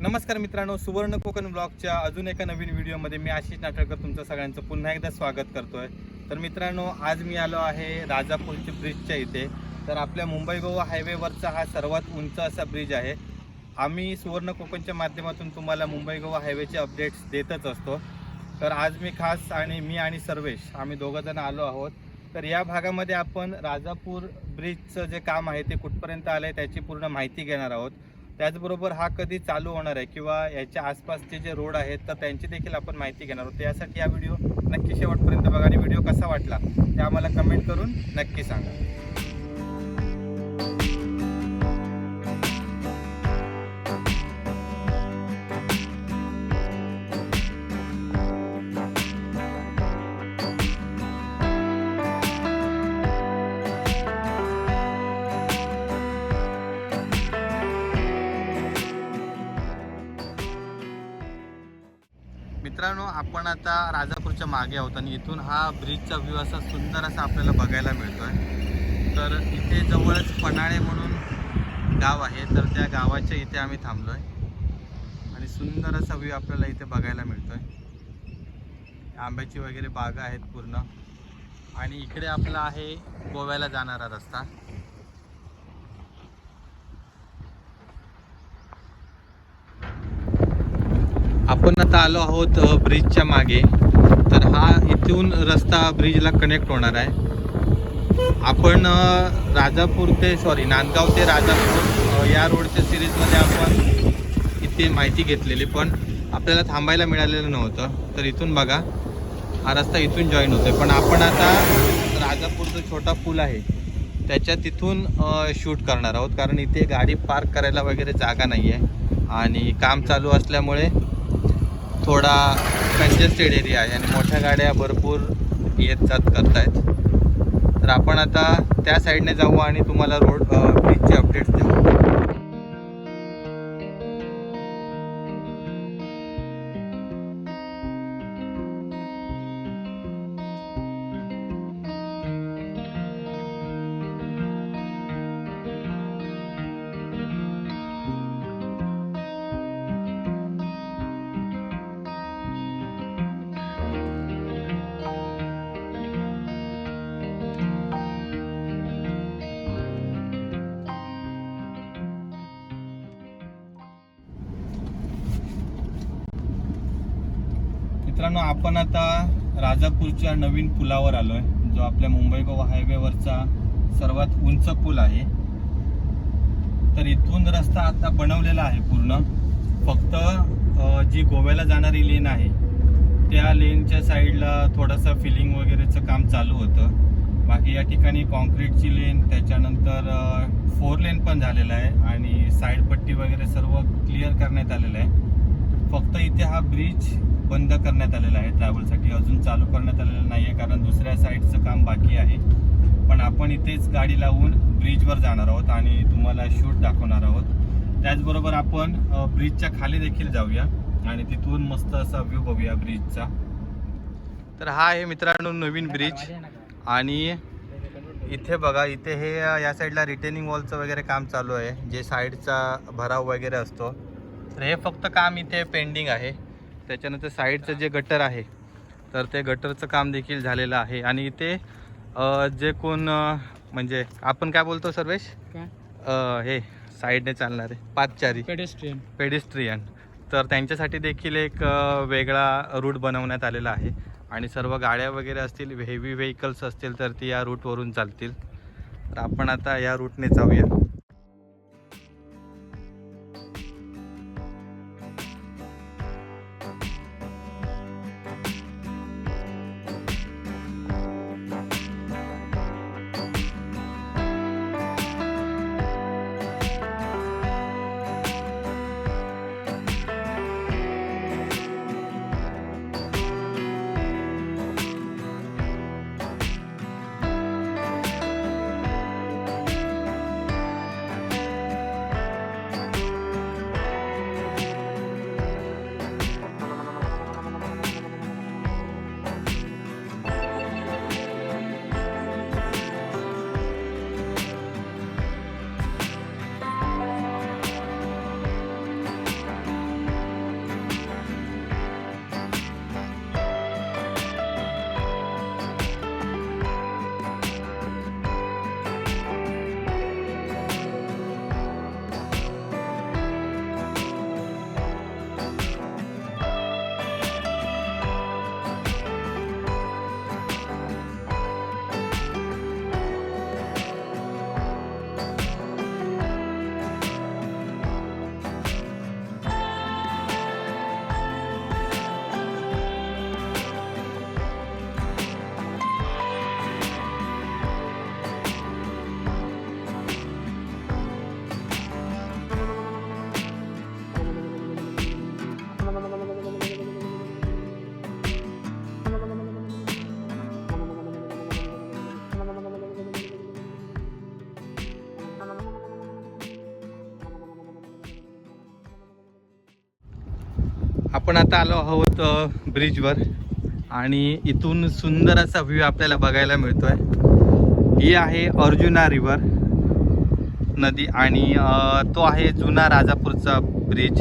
नमस्कार मित्रांनो, सुवर्ण कोकण ब्लॉगच्या अजून एका नवीन व्हिडिओमध्ये मी आशिष नाटलकर तुमचं सगळ्यांचं पुन्हा एकदा स्वागत करतोय। तर मित्रांनो, आज मी आलो आहे राजापूरच्या ब्रिजच्या इथे। तर आपल्या मुंबई गोवा हायवेवरचा हा सर्वात उंच असा ब्रिज आहे। आम्ही सुवर्ण कोकणच्या माध्यमातून तुम्हाला मुंबई गोवा हायवेचे अपडेट्स देतच असतो। तर आज मी खास मी आणि सर्वेश आम्ही दोघंजण आलो आहोत। तर या भागामध्ये आपण राजापूर ब्रिजचं जे काम आहे ते कुठपर्यंत आलं आहे त्याची पूर्ण माहिती घेणार आहोत। त्याचबरोबर हा कधी चालू होणार आहे किंवा याच्या आसपासचे जे रोड आहेत तर त्यांची देखील आपण माहिती घेणार आहोत। त्यासाठी हा व्हिडिओ नक्की शेवटपर्यंत बघा आणि व्हिडिओ कसा वाटला ते आम्हाला कमेंट करून नक्की सांगा। मित्रांनो, आपण आता राजापूरच्या मागे आहोत आणि इथून हा ब्रिजचा व्ह्यू असा सुंदर असा आपल्याला बघायला मिळतोय। तर इथे जवळच पन्हाळे म्हणून गाव आहे, तर त्या गावाच्या इथे आम्ही थांबलोय आणि सुंदर असा व्ह्यू आपल्याला इथे बघायला मिळतोय। आंब्याची वगैरे बागा आहेत पूर्ण आणि इकडे आपला आहे गोव्याला जाणारा रस्ता। आपण आता आलो आहोत ब्रिजच्या मागे। तर हा इथून रस्ता ब्रिजला कनेक्ट होणार आहे। आपण नांदगाव ते राजापूर या रोडच्या सिरीजमध्ये आपण इथे माहिती घेतलेली, पण आपल्याला थांबायला मिळालेलं नव्हतं। तर इथून बघा हा रस्ता इथून जॉईन होतोय, पण आपण आता राजापूरचा छोटा पूल आहे त्याच्या तिथून शूट करणार आहोत, कारण इथे गाडी पार्क करायला वगैरे जागा नाही आहे आणि काम चालू असल्यामुळे थोडा कंजेस्टेड एरिया आहे आणि मोठ्या गाड्या भरपूर येत जात करतायत। तर आपण आता त्या साईडने जाऊ आणि तुम्हाला रोड ब्रिजचे अपडेट्स देऊ। मित्रांनो, आपण आता राजापूरच्या नवीन पुलावर आलोय, जो आपल्या मुंबई गोवा हायवेवरचा सर्वात उंच पूल आहे। तर इथून रस्ता आता बनवलेला आहे पूर्ण। फक्त जी गोव्याला जाणारी लेन आहे त्या लेनच्या साईडला थोडंसं फिलिंग वगैरेचं काम चालू होतं। बाकी या ठिकाणी कॉन्क्रीटची लेन, त्याच्यानंतर 4 लेन पण झालेला आहे आणि साईड पट्टी वगैरे सर्व क्लिअर करण्यात आलेलं आहे। फक्त इथे हा ब्रिज बंद करण्यात आलेला आहे ट्रॅव्हलसाठी, अजून चालू करण्यात आलेलं नाही आहे कारण दुसऱ्या साईडचं काम बाकी आहे। पण आपण इथेच गाडी लावून ब्रिजवर जाणार आहोत आणि तुम्हाला शूट दाखवणार आहोत। त्याचबरोबर आपण ब्रिजच्या खाली देखील जाऊया आणि तिथून मस्त असा व्ह्यू बघूया ब्रिजचा। तर हा आहे मित्रांनो नवीन ब्रिज आणि इथे बघा, इथे हे या साईडला रिटेनिंग वॉलचं वगैरे काम चालू आहे, जे साईडचा भराव वगैरे असतो। तर हे फक्त काम इथे पेंडिंग आहे। त्याच्यानंतर साईडचं जे गटर आहे तर ते गटरचं काम देखील झालेलं आहे आणि इथे जे कोण म्हणजे आपण काय बोलतो सर्वेश, हे साईडने चालणारे पादचारी पेडेस्ट्रियन, तर त्यांच्यासाठी देखील एक वेगळा रूट बनवण्यात आलेला आहे आणि सर्व गाड्या वगैरे असतील, हेवी व्हेकल्स असतील तर ती या रूटवरून चालतील। तर आपण आता या रूटने जाऊया। आपण आता आलो आहोत ब्रिजवर आणि इथून सुंदर असा व्ह्यू आपल्याला बघायला मिळतोय. ही आहे अर्जुना रिव्हर नदी आणि तो आहे जुना राजापूरचा ब्रिज.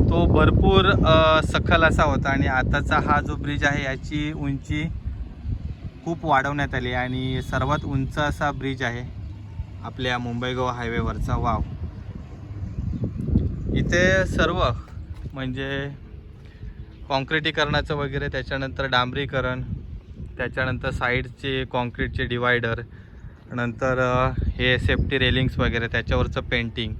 तो भरपूर सखल असा होता आणि आताचा हा जो ब्रिज आहे याची उंची खूप वाढवण्यात आली आणि सर्वात उंच असा ब्रिज आहे आपल्या मुंबई गोवा हायवेवरचा. वाव, इथे सर्व म्हणजे कॉन्क्रिटीकरणाचं वगैरे, त्याच्यानंतर डांबरीकरण, त्याच्यानंतर साईडचे कॉन्क्रीटचे डिवायडर, नंतर हे सेफ्टी रेलिंग्स वगैरे त्याच्यावरचं पेंटिंग,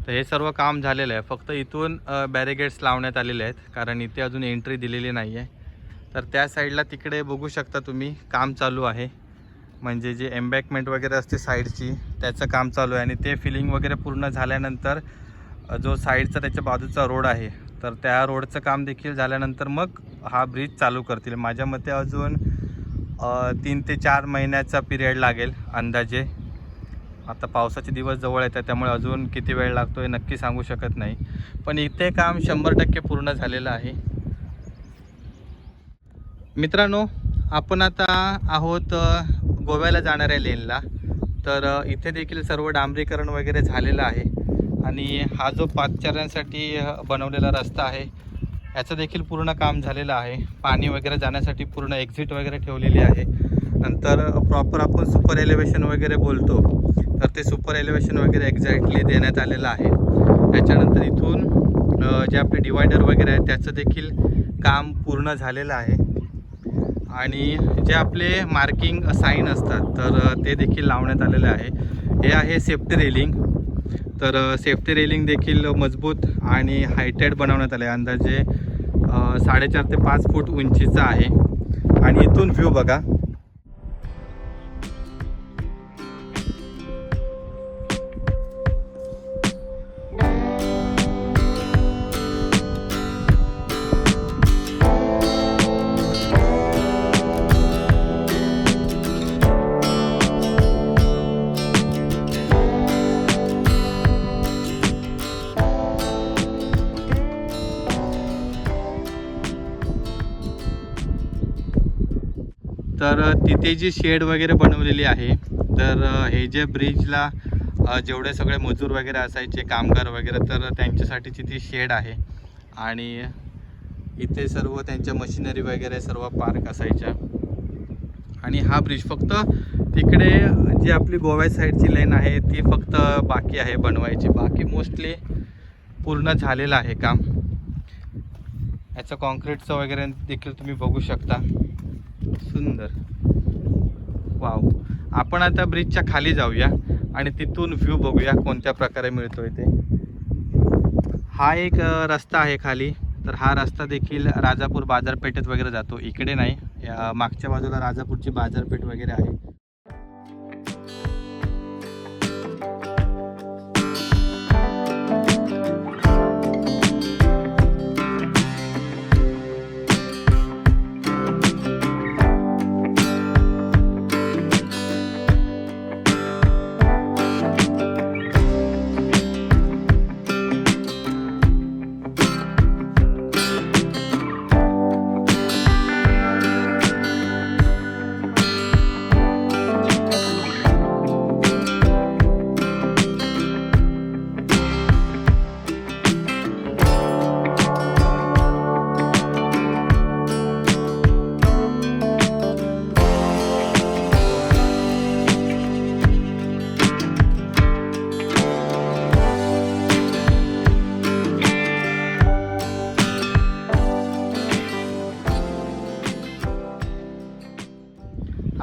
तर हे सर्व काम झालेलं आहे. फक्त इथून बॅरिगेड्स लावण्यात आलेले आहेत कारण इथे अजून एंट्री दिलेली नाही आहे. तर त्या साईडला तिकडे बघू शकता तुम्ही काम चालू आहे, म्हणजे जे एम्बॅकमेंट वगैरे असते साईडची त्याचं काम चालू आहे. आणि ते फिलिंग वगैरे पूर्ण झाल्यानंतर जो साईडचा त्याच्या बाजूचा रोड आहे तर त्या रोडचं काम देखील झाल्यानंतर मग हा ब्रिज चालू करतील. माझ्या मते अजून 3 ते 4 महिन्याचा पिरियड लागेल अंदाजे. आता पावसाचे दिवस जवळ येतात त्यामुळे अजून किती वेळ लागतो हे नक्की सांगू शकत नाही, पण इथे काम 100% पूर्ण झालेलं आहे. मित्रांनो, आपण आता आहोत गोव्याला जाणाऱ्या लेनला. तर इथे देखील सर्व डांबरीकरण वगैरे झालेलं आहे आणि हा जो पादचाऱ्यांसाठी बनवलेला रस्ता आहे याचं देखील पूर्ण काम झालेलं आहे. पाणी वगैरे जाण्यासाठी पूर्ण एक्झिट वगैरे ठेवलेली आहे. नंतर प्रॉपर आपण सुपर एलिव्हेशन वगैरे बोलतो तर ते सुपर एलिव्हेशन वगैरे एक्झॅक्टली देण्यात आलेलं आहे. त्याच्यानंतर इथून जे आपले डिवायडर वगैरे आहेत त्याचं देखील काम पूर्ण झालेलं आहे आणि जे आपले मार्किंग साईन असतात तर ते देखील लावण्यात आलेले आहे. हे आहे सेफ्टी रेलिंग. तर सेफ्टी रेलिंग देखील मजबूत आणि हायटेड बनवण्यात आले. अंदाजे 4.5 ते 5 फूट उंचीचा आहे. आणि इथून व्ह्यू बघा. तर तिथे जी शेड वगैरे बनवलेली आहे तर हे जे ब्रिजला जेवढे सगळे मजूर वगैरे असायचे, कामगार वगैरे, तर त्यांच्यासाठीची ती शेड आहे. आणि इथे सर्व त्यांच्या मशिनरी वगैरे सर्व पार्क असायच्या. आणि हा ब्रिज फक्त तिकडे जी आपली गोवा साईडची लेन आहे ती फक्त बाकी आहे बनवायची. बाकी मोस्टली पूर्ण झालेलं आहे काम. याचं कॉन्क्रीटचं वगैरे देखील तुम्ही बघू शकता. सुंदर, वाव. आपण आता ब्रिजच्या खाली जाऊया आणि तिथून व्ह्यू बघूया कोणत्या प्रकारे मिळतोय ते. हा एक रस्ता आहे खाली. तर हा रस्ता देखील राजापूर बाजारपेठेत वगैरे जातो. इकडे नाही, मागच्या बाजूला राजापूरची बाजारपेठ वगैरे आहे.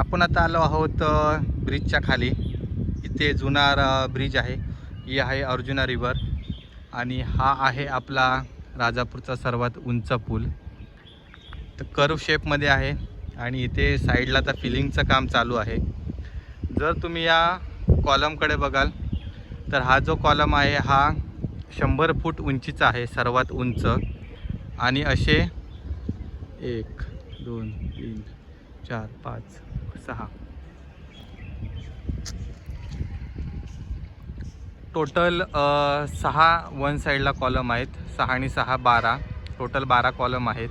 आपण आता आलो आहोत ब्रिजच्या खाली. इथे जुना ब्रिज आहे. ही आहे अर्जुना रिव्हर आणि हा आहे आपला राजापूरचा सर्वात उंच पूल. तर कर्व शेपमध्ये आहे आणि इथे साईडला आता फिलिंगचं काम चालू आहे. जर तुम्ही या कॉलमकडे बघाल तर हा जो कॉलम आहे हा 100 फूट उंचीचा आहे, सर्वात उंच. आणि असे 1 2 3 4 5 6 टोटल 6 वन साईडला कॉलम आहेत. 6 आणि 6 12, टोटल 12 कॉलम आहेत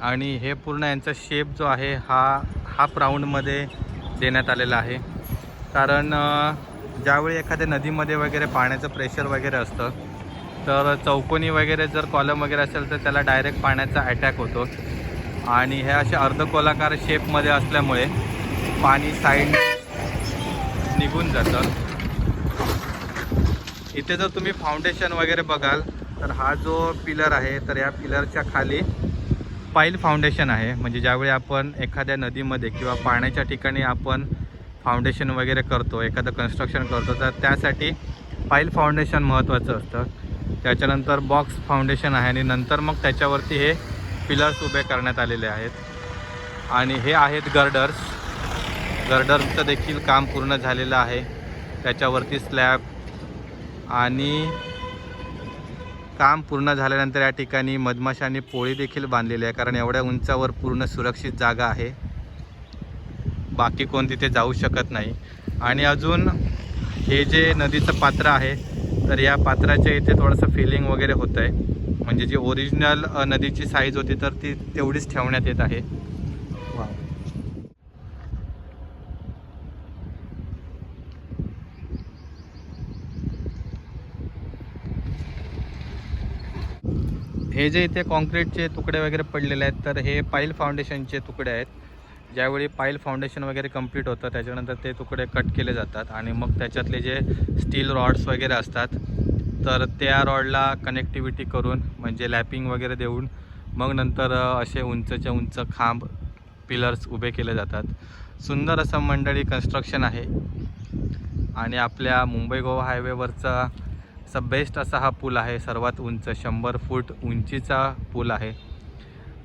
आणि हे पूर्ण यांचा शेप जो आहे हा हाफ राऊंडमध्ये देण्यात आलेला आहे. कारण ज्यावेळी एखाद्या नदीमध्ये वगैरे पाण्याचं प्रेशर वगैरे असतं तर चौकोनी वगैरे जर कॉलम वगैरे असेल तर त्याला डायरेक्ट पाण्याचा अटॅक होतो आणि हे असे अर्धगोलाकार शेपमध्ये असल्यामुळे पाणी साईड निघून जातं. इथे जर तुम्ही फाउंडेशन वगैरे बघाल तर हा जो पिलर आहे तर या पिलरच्या खाली पाईल फाउंडेशन आहे. म्हणजे ज्यावेळी आपण एखाद्या नदीमध्ये किंवा पाण्याच्या ठिकाणी आपण फाउंडेशन वगैरे करतो, एखादं कन्स्ट्रक्शन करतो तर त्यासाठी पाईल फाउंडेशन महत्त्वाचं असतं. त्याच्यानंतर बॉक्स फाउंडेशन आहे आणि नंतर मग त्याच्यावरती हे पिलर्स उभे करण्यात आलेले आहेत. आणि हे आहेत गर्डरचं देखील काम पूर्ण झालेलं आहे. त्याच्यावरती स्लॅब आणि काम पूर्ण झाल्यानंतर या ठिकाणी मधमाशांनी पोळी देखील बांधलेली आहे. कारण एवढ्या उंचावर पूर्ण सुरक्षित जागा आहे, बाकी कोण तिथे जाऊ शकत नाही. आणि अजून हे जे नदीचं पात्र आहे तर या पात्राच्या इथे थोडंसं फिलिंग वगैरे होतं आहे. म्हणजे जी ओरिजिनल नदीची साईज होती तर ती तेवढीच ठेवण्यात येत आहे. हे जे इथे कॉन्क्रीटचे तुकडे वगैरे पडलेले आहेत तर हे पाईल फाउंडेशनचे तुकडे आहेत. ज्यावेळी पाईल फाउंडेशन वगैरे कंप्लीट होतं त्याच्यानंतर ते तुकडे कट केले जातात आणि मग त्याच्यातले जे स्टील रॉड्स वगैरे असतात तर त्या रॉडला कनेक्टिव्हिटी करून म्हणजे लॅपिंग वगैरे देऊन मग नंतर असे उंचच्या उंच खांब पिलर्स उभे केले जातात. सुंदर असं मंडळी कन्स्ट्रक्शन आहे आणि आपल्या मुंबई गोवा हायवेवरचा बेस्ट असा हा पूल आहे. सर्वात उंच 100 फूट उंचीचा पूल आहे.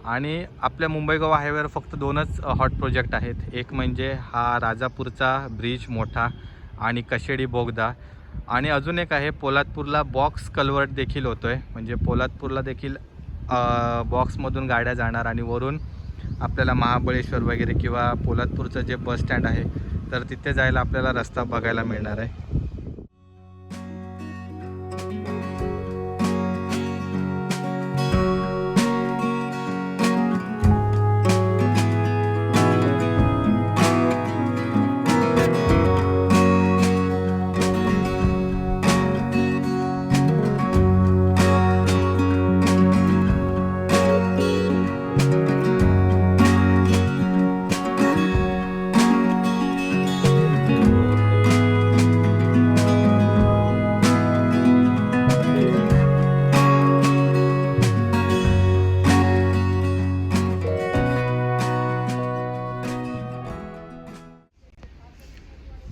आणि आपल्या मुंबई गोवा हायवेवर फक्त 2च हॉट प्रोजेक्ट आहेत. एक म्हणजे हा राजापूरचा ब्रिज मोठा आणि कशेडी बोगदा आणि अजून एक आहे पोलादपूरला बॉक्स कल्वर्ट देखील होतो आहे. म्हणजे पोलादपूरला देखील बॉक्समधून गाड्या जाणार आणि वरून आपल्याला महाबळेश्वर वगैरे किंवा पोलादपूरचं जे बस स्टँड आहे तर तिथे जायला आपल्याला रस्ता बघायला मिळणार आहे.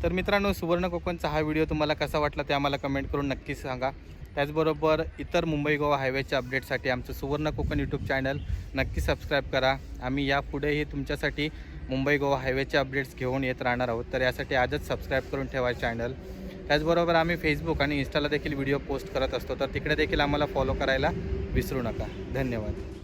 तर मित्रांनो, सुवर्ण कोकणचा हा व्हिडिओ तुम्हाला कसा वाटला ते आम्हाला कमेंट करून नक्कीच सांगा. त्याचबरोबर इतर मुंबई गोवा हायवेच्या अपडेटसाठी आमचं सुवर्ण कोकण यूट्यूब चॅनल नक्की सबस्क्राईब करा. आम्ही यापुढेही तुमच्यासाठी मुंबई गोवा हायवेचे अपडेट्स घेऊन येत राहणार आहोत. तर यासाठी आजच सबस्क्राईब करून ठेवा चॅनल. त्याचबरोबर आम्ही फेसबुक आणि इंस्टाला देखील व्हिडिओ पोस्ट करत असतो, तर तिकडे देखील आम्हाला फॉलो करायला विसरू नका. धन्यवाद.